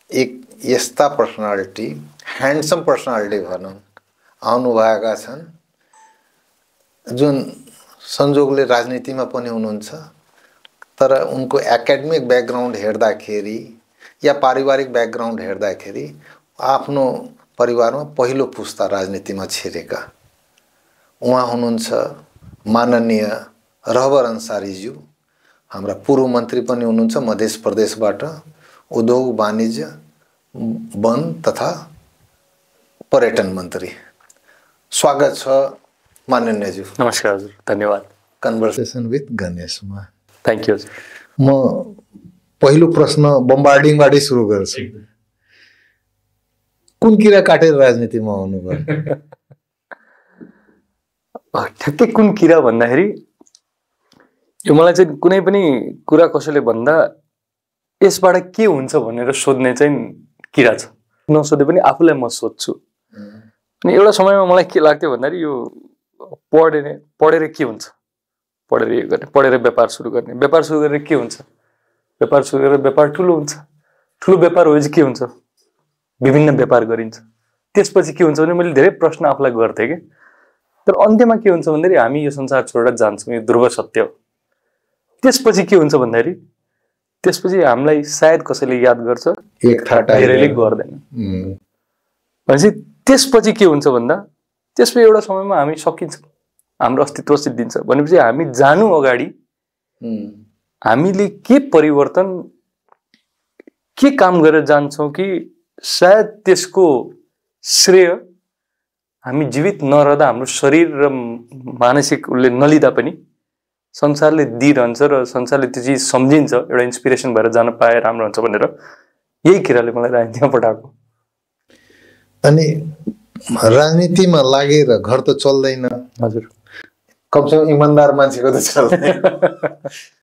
एक यस्ता personality, handsome personality भनौँ, आउनुभएका छन् जुन संजोगले राजनीतिमा पनि हुनुहुन्छ, तर उनको एकाडेमिक ब्याकग्राउन्ड हेर्दाखेरि या पारिवारिक ब्याकग्राउन्ड हेर्दाखेरि आफ्नो परिवारमा पहिलो पुस्ता राजनीतिमा छिरेका उहाँ हुनुहुन्छ माननीय रहबर अन्सारीज्यू। हाम्रा पूर्व मन्त्री पनि हुनुहुन्छ मध्य प्रदेशबाट, उद्योग वाणिज्य वन तथा पर्यटन मन्त्री। स्वागत छ माननीयज्यू। नमस्कार हजुर, धन्यवाद। कन्भर्सेसन विथ गणेशमा। थ्याङ्क यू हजुर। म पहिलो प्रश्न बम्बार्डिङबाटै सुरु गर्छु। कुन किरा काटेर राजनीतिमा आउनुभयो? ठ्याक्कै कुन किरा भन्दाखेरि यो मलाई चाहिँ कुनै पनि कुरा कसैले भन्दा यसबाट के हुन्छ भनेर सोध्ने चाहिँ किरा छ। नसोधे पनि आफूलाई म सोध्छु। अनि एउटा समयमा मलाई के लाग्थ्यो भन्दाखेरि यो पढेर के हुन्छ, पढेर यो गर्ने, पढेर व्यापार सुरु गर्ने, व्यापार सुरु गरेर के हुन्छ, व्यापार सुरु गरेर व्यापार ठुलो हुन्छ, ठुलो व्यापार भएपछि के हुन्छ, विभिन्न व्यापार गरिन्छ, त्यसपछि के हुन्छ भने मैले धेरै प्रश्न आफूलाई गर्थेँ कि। तर अन्त्यमा के हुन्छ भन्दाखेरि हामी यो संसार छोडेर जान्छौँ, यो ध्रुव सत्य हो। त्यसपछि के हुन्छ भन्दाखेरि त्यसपछि हामीलाई सायद कसैले याद गर्छ, धेरैले गर्दैन। भनेपछि त्यसपछि के हुन्छ भन्दा त्यसपछि एउटा समयमा हामी सकिन्छ, हाम्रो अस्तित्व सिद्धिन्छ। भनेपछि हामी जानु अगाडि हामीले के परिवर्तन, के काम गरेर जान्छौँ कि सायद त्यसको श्रेय हामी जीवित नरहँदा हाम्रो शरीर र मानसिक उसले नलिँदा पनि संसारले दिइरहन्छ र संसारले त्यो चिज सम्झिन्छ, एउटा इन्सपिरेसन भएर जान पाए राम्रो हुन्छ भनेर यही किराले मलाई राजनीतिमा पठाएको। अनि राजनीतिमा लागेर घर त चल्दैन हजुर, कमसेकम इमानदार मान्छेको त चल्दैन।